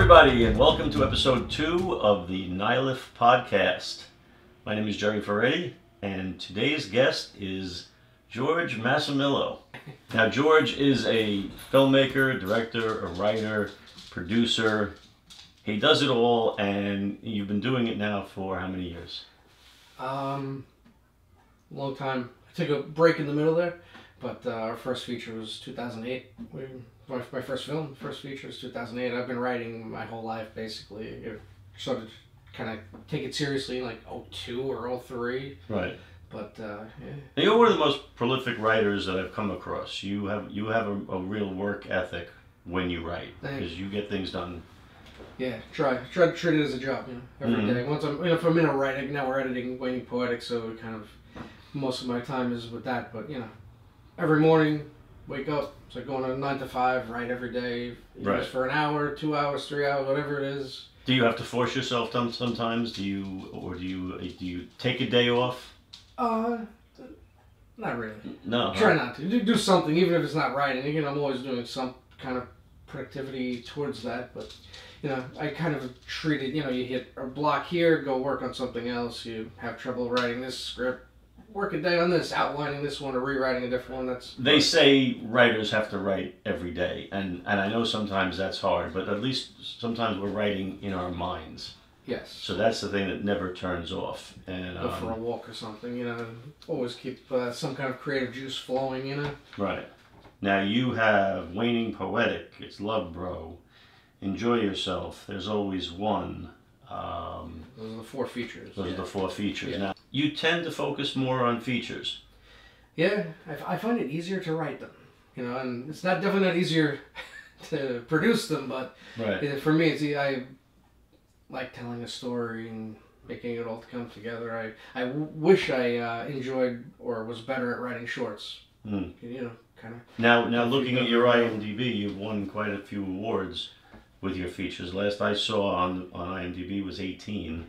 everybody, and welcome to episode 2 of the Nyliff podcast. My name is Gerry Ferretti, and today's guest is George Massimillo. Now, George is a filmmaker, director, a writer, producer. He does it all, and you've been doing it now for how many years? Long time. I took a break in the middle there, but our first feature was 2008. My first feature was 2008. I've been writing my whole life, basically. It sort of kind of take it seriously in like 02 or 03. Right. But, yeah. Now, you're one of the most prolific writers that I've come across. You have a real work ethic when you write, because you get things done. Yeah, try to treat it as a job, every day. Once if I'm in a writing, now we're editing Poetic, so kind of most of my time is with that. But every morning, wake up. It's like going to 9 to 5, write every day, right, for an hour, 2 hours, 3 hours, whatever it is. Do you have to force yourself sometimes? Do you take a day off? Not really. No. Try not to. Do something, even if it's not writing. I'm always doing some kind of productivity towards that, but I kind of treat it, you hit a block here, go work on something else. You have trouble writing this script, work a day on this, outlining this one or rewriting a different one. They say writers have to write every day, and I know sometimes that's hard, but at least sometimes we're writing in our minds. Yes. So that's the thing that never turns off. And go for a walk or something, always keep some kind of creative juice flowing, Right. Now you have Waning Poetic, it's Love Bro, Enjoy Yourself, There's Always One. Those are the 4 features. Those are the 4 features. Yeah. Now, you tend to focus more on features. Yeah, I find it easier to write them, and it's definitely not easier to produce them, but right. For me, I like telling a story and making it all come together. I wish I enjoyed or was better at writing shorts. Mm. Kind of. Now looking at your IMDb, you've won quite a few awards with your features. Last I saw on IMDb was 18.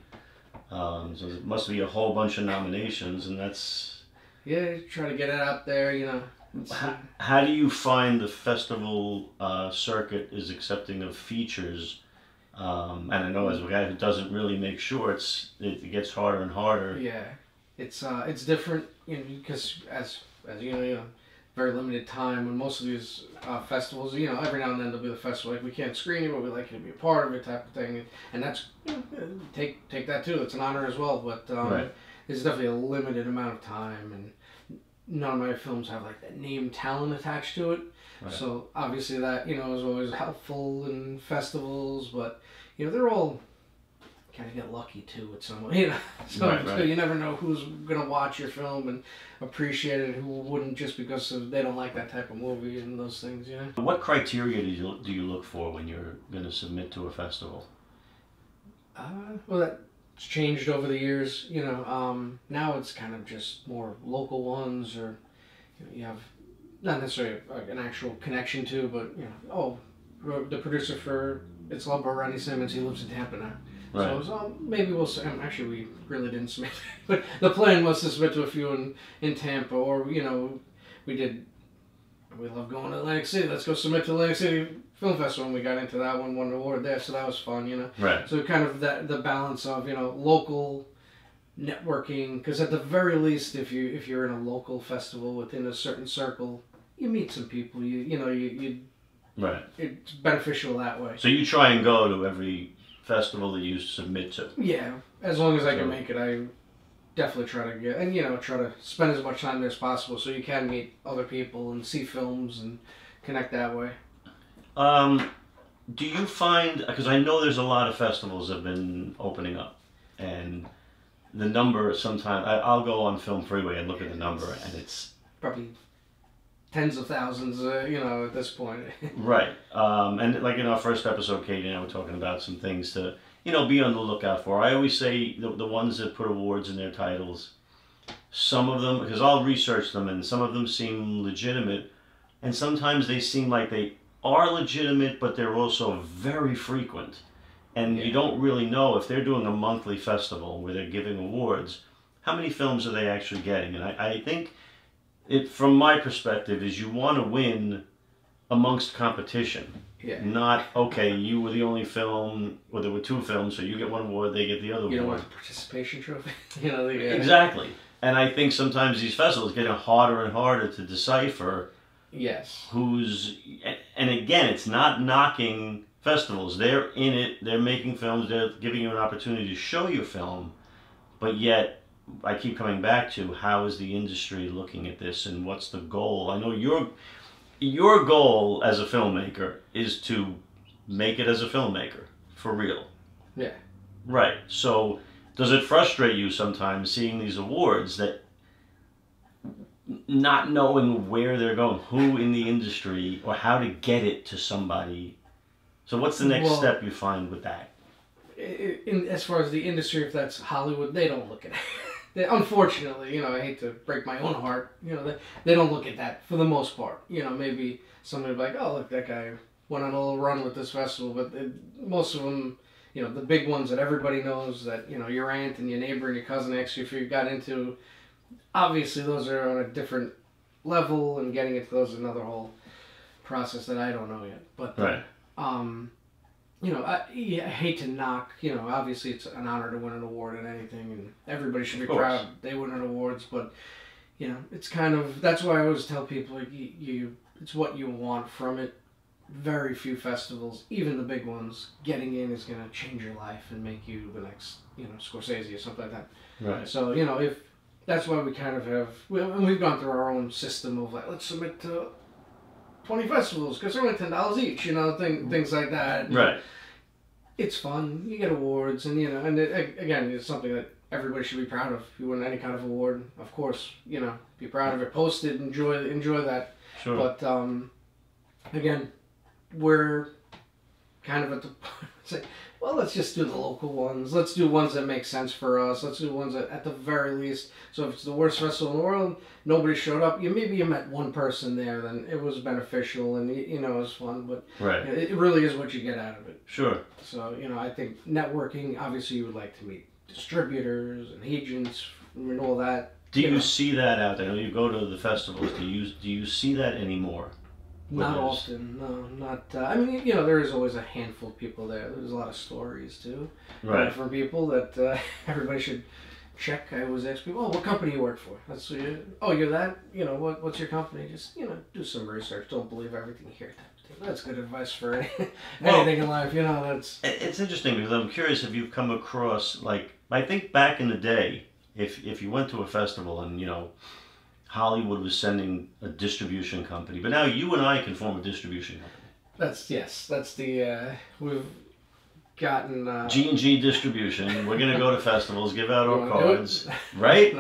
So it must be a whole bunch of nominations, and that's... Yeah, try to get it out there, How do you find the festival circuit is accepting of features? And I know as a guy who doesn't really make shorts, it gets harder and harder. Yeah, it's different, because as very limited time, and most of these festivals, every now and then there'll be the festival, like we can't screen it, but we like you to be a part of it type of thing, and that's, take that too, it's an honor as well, but right. There's definitely a limited amount of time, and none of my films have like that name talent attached to it, right. So obviously that, is always helpful in festivals, but, they're all kind of get lucky too with someone, so, right. So you never know who's gonna watch your film and appreciate it, who wouldn't, just because they don't like that type of movie and those things, What criteria do you look for when you're going to submit to a festival? Well, that's changed over the years, now it's kind of just more local ones, or you have not necessarily an actual connection to, but the producer for It's Love by Ronnie Simmons, he lives in Tampa now. Right. So maybe we'll see. Actually, we really didn't submit, but the plan was to submit to a few in Tampa, or we love going to Atlantic City. Let's go submit to Atlantic City Film Festival, and we got into that one, won an award there, so that was fun, Right. So kind of the balance of local networking, because at the very least, if you're in a local festival within a certain circle, you meet some people. You right. It's beneficial that way. So you try and go to every festival that you submit to. Yeah, as long as I can make it, I definitely try to get, and try to spend as much time there as possible, so you can meet other people and see films and connect that way. Do you find, because I know there's a lot of festivals that have been opening up, and the number sometimes, I'll go on Film Freeway and look at the number, and it's probably tens of thousands, at this point. Right. And like in our first episode, Katie and I were talking about some things to, be on the lookout for. I always say the ones that put awards in their titles, some of them, because I'll research them, and some of them seem legitimate, and sometimes they seem like they are legitimate, but they're also very frequent. And you don't really know if they're doing a monthly festival where they're giving awards, how many films are they actually getting? And I think it, from my perspective, is you want to win amongst competition. Yeah. Not, okay, you were the only film, or there were two films, so you get one award, they get the other You don't award. want the participation trophy. You know, the, Exactly. And I think sometimes these festivals get harder and harder to decipher Yes. who's, and again, it's not knocking festivals. They're in it, they're making films, they're giving you an opportunity to show your film, but yet I keep coming back to how is the industry looking at this and what's the goal? I know your goal as a filmmaker is to make it as a filmmaker, for real. Yeah. Right. So does it frustrate you sometimes seeing these awards that not knowing where they're going, who in the industry, or how to get it to somebody? So what's the next step you find with that? As far as the industry, if that's Hollywood, they don't look at it. Unfortunately, you know, I hate to break my own heart, you know, they don't look at that for the most part. You know, maybe somebody will be like, oh, look, that guy went on a little run with this festival, but most of them, you know, the big ones that everybody knows that, you know, your aunt and your neighbor and your cousin asked you if you got into, obviously those are on a different level, and getting into those is another whole process that I don't know yet. But, Right. You know, I hate to knock, you know, obviously it's an honor to win an award in anything, and everybody should be proud they win an awards, but, you know, it's kind of, that's why I always tell people, like, it's what you want from it. Very few festivals, even the big ones, getting in is going to change your life and make you the next, you know, Scorsese or something like that. Right. So, you know, if that's why we kind of have, and we've gone through our own system of, like, let's submit to 20 festivals because they're only $10 each, you know, things like that. Right. It's fun. You get awards, and, you know, and again, it's something that everybody should be proud of. If you win any kind of award, of course, you know, be proud of it. Post it, enjoy that. Sure. But again, we're kind of at the it's like, well, let's just do the local ones. Let's do ones that make sense for us. Let's do ones that, at the very least, so if it's the worst festival in the world, nobody showed up, maybe you met one person there, then it was beneficial, and, you know, it was fun, but Right. you know, it really is what you get out of it. Sure. So, you know, I think networking, obviously you would like to meet distributors and agents and all that. Do you know. see that out there? You go to the festivals. Do you see that anymore? Not often, no, not. I mean, you know, there is always a handful of people there. There's a lot of stories too, Right. from people that everybody should check. I always ask people, "Oh, what company you work for?" That's oh, you're that. You know, what's your company? Just, you know, do some research. Don't believe everything you hear. That's good advice for anything in life. You know, that's. It's interesting because I'm curious if you've come across, like, I think back in the day, if you went to a festival and, you know, Hollywood was sending a distribution company, but now you and I can form a distribution company. That's the we've gotten G&G Distribution. We're gonna go to festivals, give out our cards, right?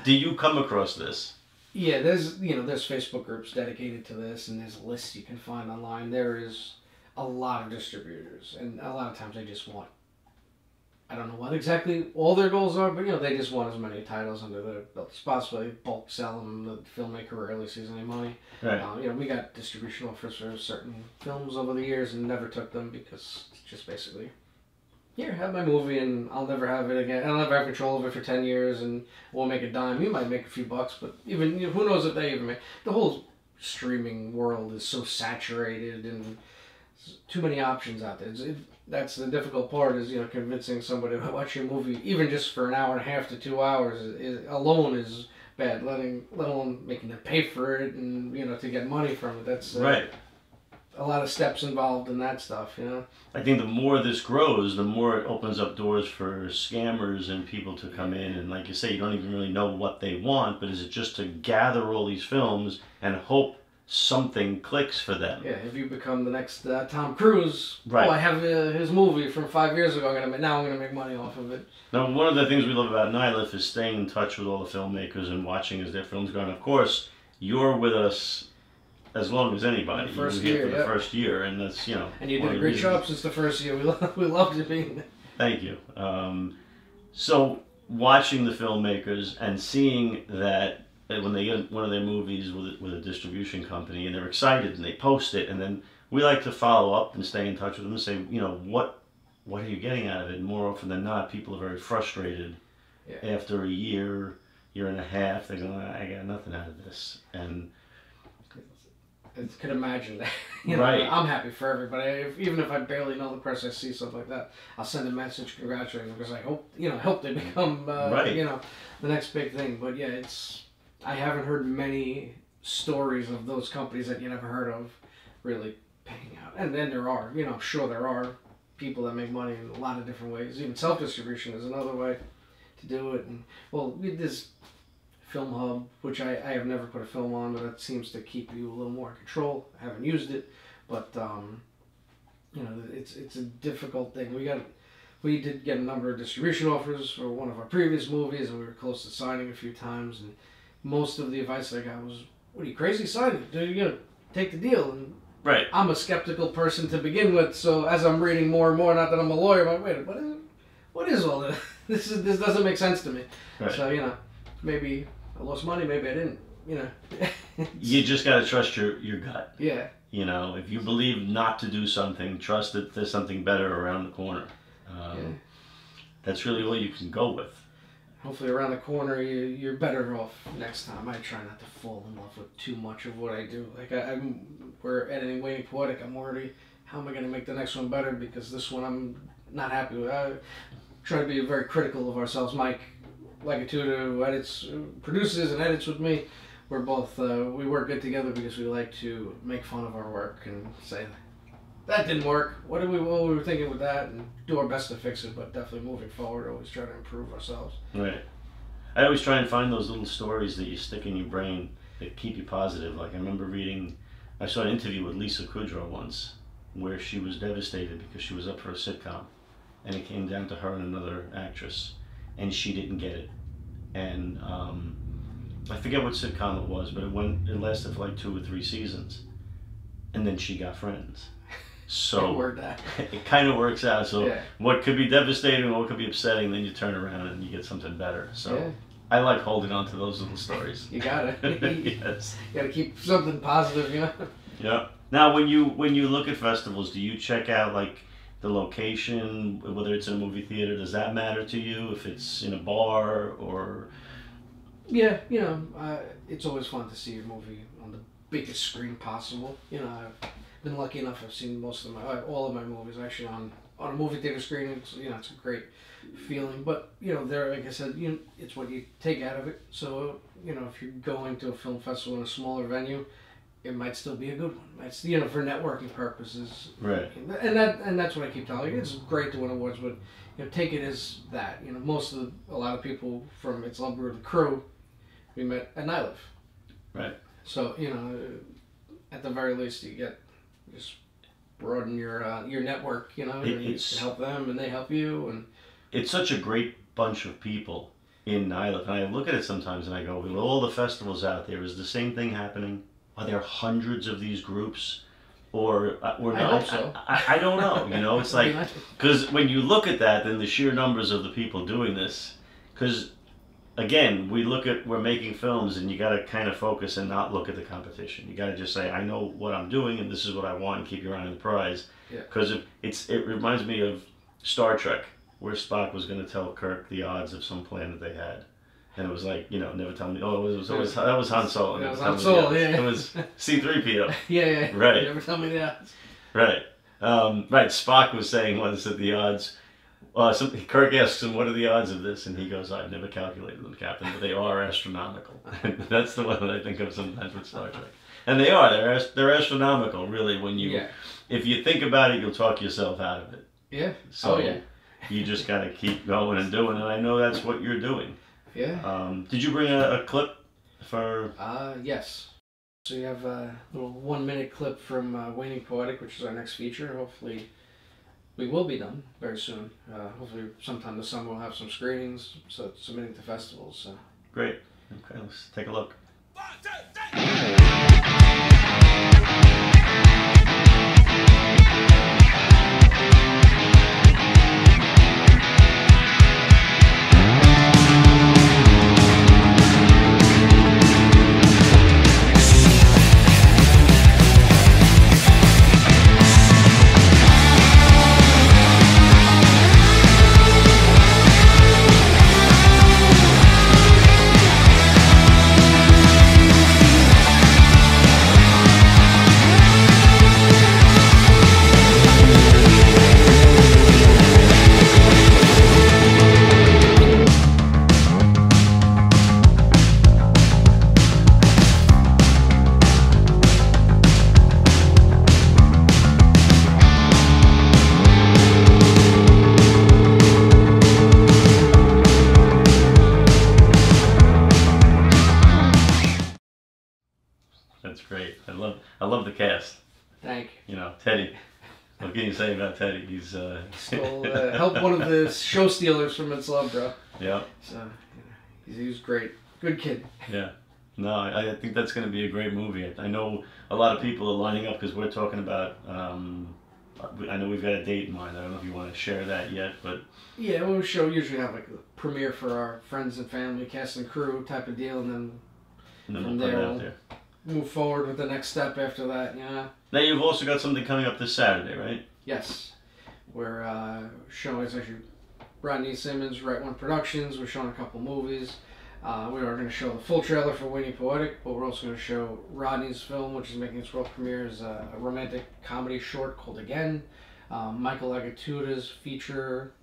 Do you come across this? Yeah, there's Facebook groups dedicated to this, and there's lists you can find online. There is a lot of distributors, and a lot of times they just want, I don't know what exactly all their goals are, but, you know, they just want as many titles under their belt as possible. They bulk sell them. The filmmaker rarely sees any money. Right. You know, we got distribution offers for certain films over the years and never took them because it's just basically, here, have my movie, and I'll never have it again. I'll never have control of it for 10 years, and won't make a dime. You might make a few bucks, but even, you know, who knows if they even make. The whole streaming world is so saturated, and too many options out there. That's the difficult part, is, you know, convincing somebody to watch your movie, even just for an hour and a half to 2 hours, alone is bad. Let alone making them pay for it, and, you know, to get money from it. That's Right. A lot of steps involved in that stuff, you know. I think the more this grows, the more it opens up doors for scammers and people to come in, and, like you say, you don't even really know what they want, but is it just to gather all these films and hope something clicks for them? Yeah, if you become the next Tom Cruise, Right. Oh, I have his movie from 5 years ago. Now I'm gonna make money off of it. Now, one of the things we love about Nyliff is staying in touch with all the filmmakers and watching as their films go. And of course, you're with us as long as anybody. The first you were here year, for the first year, and that's, you know. And you did a great job since the first year. We loved you being there. Thank you. So watching the filmmakers and seeing that when they get one of their movies with a distribution company and they're excited and they post it, and then we like to follow up and stay in touch with them and say, you know, what are you getting out of it? And more often than not, people are very frustrated. Yeah. After a year and a half. They're going, I got nothing out of this. And I could imagine that. Right. I'm happy for everybody. Even if I barely know the person, I see stuff like that, I'll send a message congratulating them because I hope they become Right. the next big thing. But yeah, I haven't heard many stories of those companies that you never heard of really paying out. And then there are, I'm sure there are people that make money in a lot of different ways. Even self-distribution is another way to do it. And well, this Film Hub, which I have never put a film on, but that seems to keep you a little more in control. I haven't used it, but it's a difficult thing. We did get a number of distribution offers for one of our previous movies, and we were close to signing a few times. And most of the advice I got was, "What are you crazy signing? Take the deal." And Right. I'm a skeptical person to begin with, so as I'm reading more and more, not that I'm a lawyer, I'm like, wait, what is all this? This doesn't make sense to me. Right. So maybe I lost money, maybe I didn't. You just gotta trust your gut. Yeah. If you believe not to do something, trust that there's something better around the corner. That's really all you can go with. Hopefully around the corner you're better off next time. I try not to fall in love with too much of what I do. Like we're editing Waiting Poetic. I'm already, how am I going to make the next one better? Because this one I'm not happy with. I try to be very critical of ourselves. Mike Lagatuda, who produces and edits with me, we're both, we work good together because we like to make fun of our work and say, that didn't work. What we were thinking with that, and do our best to fix it. But definitely moving forward, always try to improve ourselves. Right. I always try and find those little stories that you stick in your brain that keep you positive. Like I remember I saw an interview with Lisa Kudrow once, where she was devastated because she was up for a sitcom, and it came down to her and another actress, and she didn't get it. And I forget what sitcom it was, but it lasted for like 2 or 3 seasons, and then she got Friends. So it kind of works out. So what could be devastating, what could be upsetting, then you turn around and you get something better. So I like holding on to those little stories. You gotta. Yes. You gotta keep something positive, Yeah. Now, when you look at festivals, do you check out like the location, whether it's in a movie theater? Does that matter to you? If it's in a bar or? Yeah, it's always fun to see a movie on the biggest screen possible. I've been lucky enough. I've seen all of my movies actually on a movie theater screen. It's it's a great feeling. But there, like I said, it's what you take out of it. So if you're going to a film festival in a smaller venue, it might still be a good one. It's for networking purposes. Right. And that's what I keep telling you. It's great to win awards, but take it as that. A lot of people from It's Lumber, the crew, we met at Nyliff. Right. So at the very least, just broaden your network, and you can help them and they help you. And it's such a great bunch of people in Nyliff. And I look at it sometimes and I go, with all the festivals out there, is the same thing happening? Are there hundreds of these groups? Or not? I hope so. I don't know. It's like, because when you look at that, then the sheer numbers of the people doing this, because again, we're making films, and you got to kind of focus and not look at the competition. You got to just say, I know what I'm doing, and this is what I want, and keep your eye on the prize. Because it reminds me of Star Trek, where Spock was going to tell Kirk the odds of some planet they had, and it was like, never tell me. Oh, that was Han Solo. That was Han Solo. Yeah. It was C-3PO. Yeah. Right. Never tell me the odds. Right. Right. Spock was saying once that the odds. Kirk asks him, what are the odds of this? And he goes, I've never calculated them, Captain, but they are astronomical. That's the one that I think of sometimes with Star Trek. And they are. They're astronomical, really. If you think about it, you'll talk yourself out of it. Yeah. So you just got to keep going and doing it. And I know that's what you're doing. Yeah. Did you bring a clip for? Yes. So you have a little 1-minute clip from Waiting Poetic, which is our next feature. Hopefully we will be done very soon. Hopefully sometime this summer we'll have some screenings, so submitting to festivals. So. Great. Okay, let's take a look. 1, 2, 3. What can you say about Teddy? He's Stole, helped one of the show stealers from It's Love, Bro. Yeah. So he's great. Good kid. Yeah. No, I think that's going to be a great movie. I know a lot of people are lining up because we're talking about. I know we've got a date in mind. I don't know if you want to share that yet, but yeah, we usually have like a premiere for our friends and family, cast and crew type of deal, and then from we'll put it there out there. move forward with the next step after that. Yeah. Now you've also got something coming up this Saturday, right? Yes, we're showing. It's actually Rodney Simmons, Right One Productions. We're showing a couple movies. We are going to show the full trailer for Winnie Poetic, but we're also going to show Rodney's film, which is making its world premiere, is a romantic comedy short called Again. Michael Agatuda's feature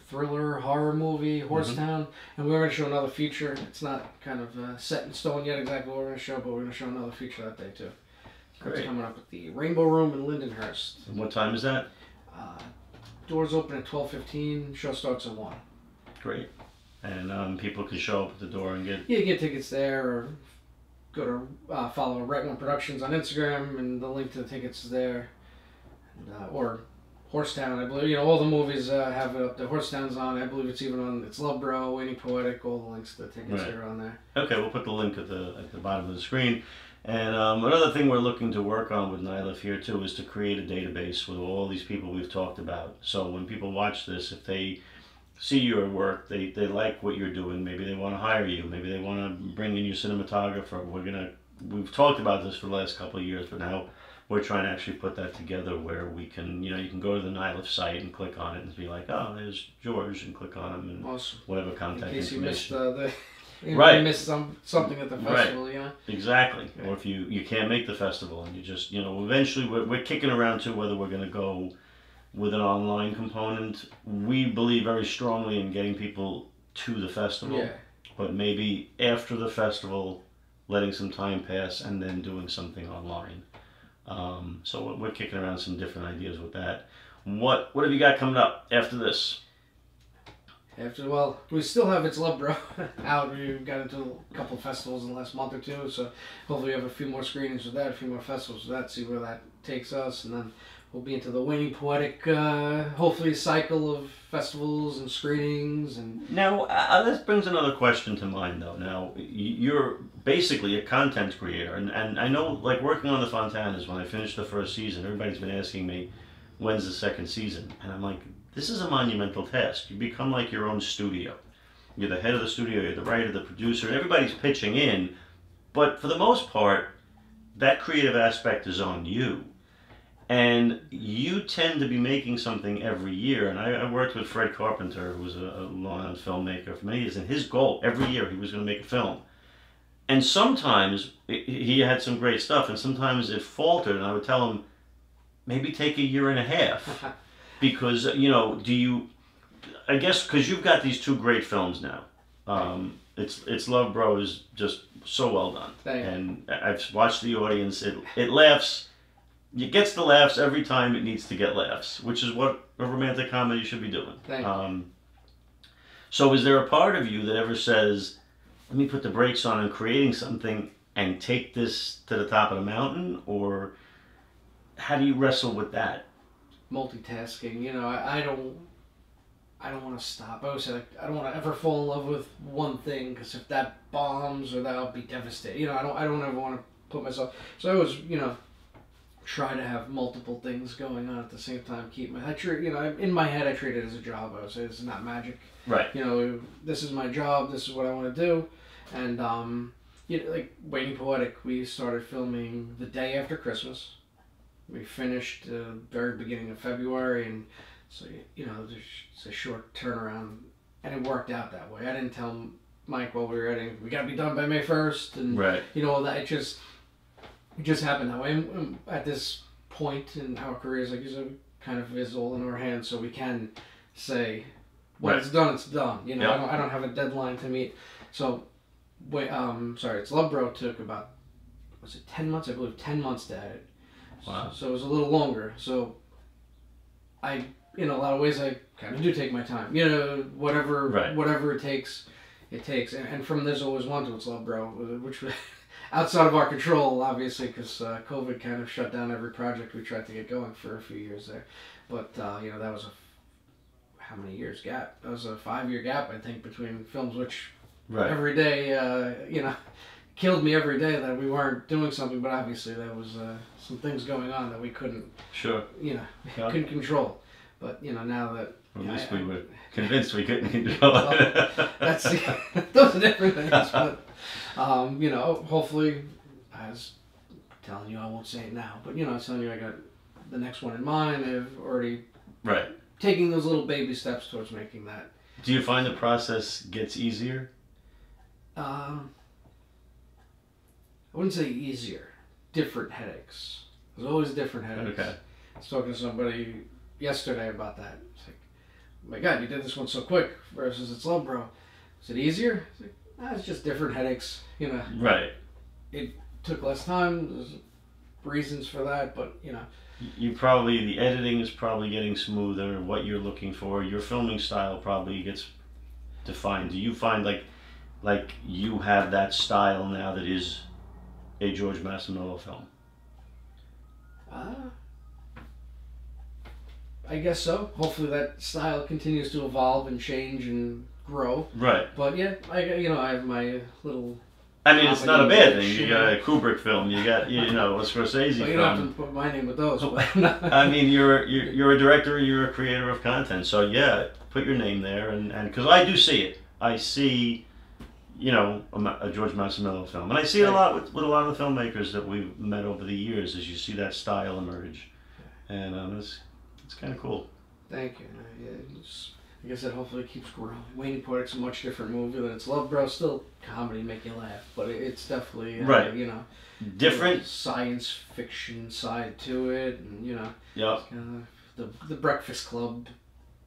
thriller horror movie, Horsetown. And we're going to show another feature. It's not kind of set in stone yet exactly what we're going to show, but we're going to show another feature that day too. Great. It's coming up at the Rainbow Room in Lindenhurst. And what time is that? Doors open at 12:15. Show starts at 1. Great. And people can show up at the door and get... Yeah, you get tickets there, or go to follow Right One Productions on Instagram, and the link to the tickets is there. And, or Horsetown, I believe. You know, all the movies have it up there. Horsetown's on. I believe it's even on It's Love Bro, Winnie Poetic. All the links to the tickets are on there. Okay, we'll put the link at the bottom of the screen. And another thing we're looking to work on with Nyliff here too is to create a database with all these people we've talked about. So when people watch this, if they see your work, they like what you're doing, maybe they want to hire you, maybe they want to bring in your cinematographer. We've talked about this for the last couple of years, but now we're trying to actually put that together where we can, you can go to the Nyliff site and click on it and be like, oh, there's George, and click on him and awesome. Whatever contact in case information. You missed right. You missed something at the festival, right. Exactly. Yeah. Or if you can't make the festival and you just, eventually we're kicking around to whether we're going to go with an online component. We believe very strongly in getting people to the festival, but maybe after the festival, letting some time pass and then doing something online. So we're kicking around some different ideas with that. What have you got coming up after this? Well, we still have It's Love Bro out. We got into a couple of festivals in the last month or two, so hopefully we have a few more screenings with that, a few more festivals with that, see where that takes us, and then we'll be into the Winnie Poetic, hopefully cycle of festivals and screenings. And now, this brings another question to mind, though. Now, you're basically a content creator, and I know, like, working on the Fontanas, when I finished the first season, everybody's been asking me, when's the second season? And I'm like, this is a monumental task. You become like your own studio. You're the head of the studio, you're the writer, the producer, everybody's pitching in, but for the most part, that creative aspect is on you. And you tend to be making something every year. And I worked with Fred Carpenter, who was a Long Island filmmaker for many years, and his goal every year he was going to make a film. And sometimes he had some great stuff, and sometimes it faltered, and I would tell him, maybe take a year and a half. Because, I guess because you've got these two great films now. It's Love Bro is just so well done. And I've watched the audience, it laughs. It gets the laughs every time it needs to get laughs, which is what a romantic comedy should be doing. So is there a part of you that ever says, let me put the brakes on and creating something and take this to the top of the mountain? Or how do you wrestle with that? Multitasking, I don't want to stop. I always say, I don't want to ever fall in love with one thing, because if that bombs, or that'll be devastating. I don't ever want to put myself. So I always, try to have multiple things going on at the same time. In my head, I treat it as a job. I would say it's not magic. Right. This is my job. This is what I want to do. And like Winnie Poetic, we started filming the day after Christmas. We finished very beginning of February, and so it's a short turnaround, and it worked out that way. I didn't tell Mike while we were editing, we got to be done by May 1st, and that it just happened that way. And at this point in our careers, like you said, kind of is all in our hands, so we can say, when it's done, it's done. I don't have a deadline to meet. So, It's Love Bro took about, was it 10 months? I believe 10 months to edit. Wow. So it was a little longer. So in a lot of ways, I kind of do take my time. Whatever it takes, it takes. And from There's Always One to It's Love Bro, which outside of our control, obviously, because COVID kind of shut down every project we tried to get going for a few years there. But you know, that was how many years gap? That was a 5-year gap, I think, between films, which Right. every day, you know, killed me every day that we weren't doing something. But obviously, there was some things going on that we couldn't, Sure. you know, Yeah. couldn't control. But you know, now that Or at yeah, least I- we were convinced we couldn't control it. that's those are different things. But you know, hopefully, I was telling you, I won't say it now, but you know, I was telling you I got the next one in mind. I've already Right. taking those little baby steps towards making that. Do you find the process gets easier? I wouldn't say easier. Different headaches. There's always different headaches. Okay. I was talking to somebody yesterday about that. It's like, oh my God, you did this one so quick versus It's Love, Bro. Is it easier? It's like, it's just different headaches. You know, Right. took less time. There's reasons for that, but you know. You probably, the editing is probably getting smoother, what you're looking for. Your filming style probably gets defined. Do you find like you have that style now that is a George Massimillo film? I guess so. Hopefully that style continues to evolve and change and grow. Right. But yeah, I have my little. I mean, it's not a bad thing. You Sure. got a Kubrick film. You got a Scorsese Well, you don't have film. to put my name with those. But I mean, you're a director. You're a creator of content. So yeah, put your name there, and because I do see it. I see, you know, a George Massimillo film, and I see it a lot with a lot of the filmmakers that we've met over the years. As you see that style emerge, and it's kind of cool. Thank you. Yeah, like I said, hopefully it keeps growing. Wayne Poetic's a much different movie than It's Love, Bro. Still comedy, make you laugh, but it's definitely Right. You know, Different. science fiction side to it, and you know, Yep. kind of the Breakfast Club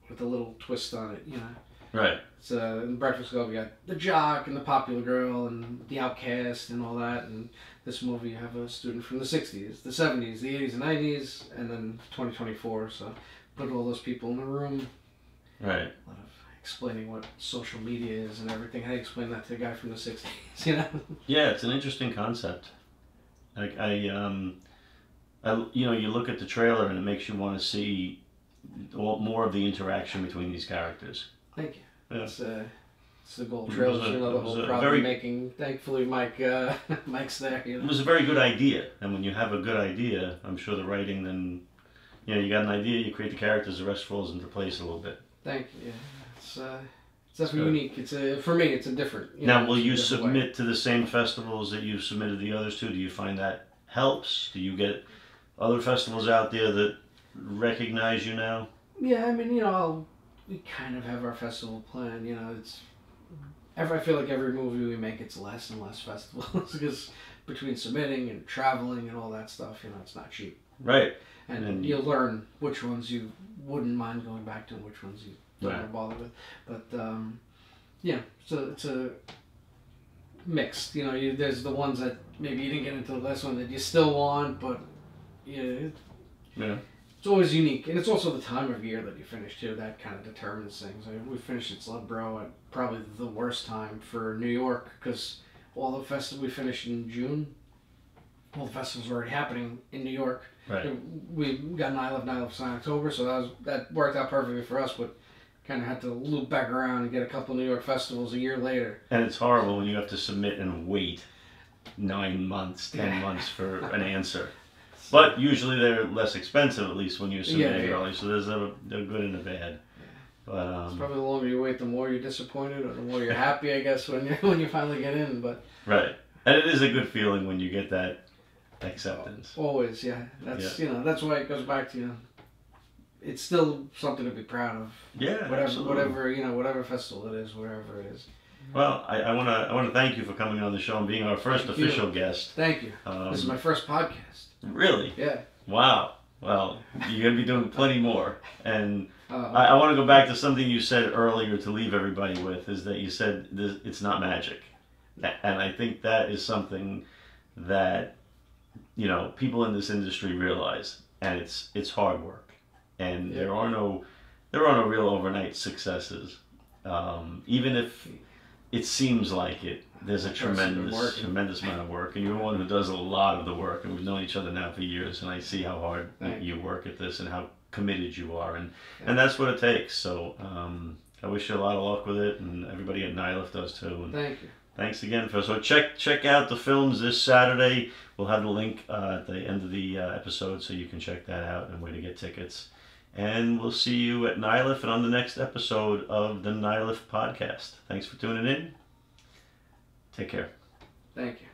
with a little twist on it. You know, Right. it's in the Breakfast Club you got the jock and the popular girl and the outcast and all that, and this movie you have a student from the '60s, the '70s, the '80s and '90s, and then 2024. So put all those people in the room. Right. A lot of explaining what social media is and everything. How do you explain that to a guy from the '60s? You know. Yeah, it's an interesting concept. Like you know, you look at the trailer and it makes you want to see more of the interaction between these characters. Thank you. Yeah. It's the goal. It Trailers was a- are another it was whole a problem very- making. Thankfully, Mike's there. You It know. was a very good idea, and when you have a good idea, I'm sure the writing then, you know, you got an idea, you create the characters, the rest falls into place a little bit. Thank you. Yeah. It's definitely Good. unique. It's for me. It's a different. Now, know, will it's a you different way. submit to the same festivals that you submitted the others to? Do you find that helps? Do you get other festivals out there that recognize you now? Yeah, I mean, you know, we kind of have our festival plan. You know, I feel like every movie we make, it's less and less festivals because between submitting and traveling and all that stuff, you know, it's not cheap. Right. And, And- you'll learn which ones you wouldn't mind going back to and which ones you don't Right. want to bother with. But, yeah, so it's a mixed. You know, there's the ones that maybe you didn't get into the last one that you still want, but yeah, Yeah. it's always unique. And it's also the time of year that you finish, too. That kind of determines things. I mean, we finished It's Love, Bro at probably the worst time for New York because all the festivals we finished in June. All the festivals were already happening in New York. Right. We got Nyliff in October, so that worked out perfectly for us, but kind of had to loop back around and get a couple New York festivals a year later. And it's horrible when you have to submit and wait 9 months, 10 Yeah. months for an answer. But usually they're less expensive, at least when you're submitting Yeah. early. So there's a good and a bad. But It's probably the longer you wait, the more you're disappointed, or the more you're happy, I guess, when you finally get in. But right, and it is a good feeling when you get that acceptance. always, yeah, that's you know that's why it goes back to it's still something to be proud of. Yeah, absolutely. Whatever festival it is, wherever it is. Well, I wanna thank you for coming on the show and being our first Thank you. official guest. Thank you. This is my first podcast. Really? Yeah. Wow. Well, you're gonna be doing plenty more. And Uh, I want to go back to something you said earlier to leave everybody with, is that you said it's not magic. And I think that is something that, you know, people in this industry realize, and it's hard work. And there are no real overnight successes. Even if it seems like it. There's a tremendous amount of work, and you're one who does a lot of the work, and we've known each other now for years, and I see how hard you work at this and how committed you are, and that's what it takes. So I wish you a lot of luck with it, and everybody at Nyliff does too. And Thank you. thanks again for check out the films this Saturday. We'll have the link at the end of the episode, so you can check that out and where to get tickets. And we'll see you at Nyliff and on the next episode of the Nyliff podcast. Thanks for tuning in. Take care. Thank you.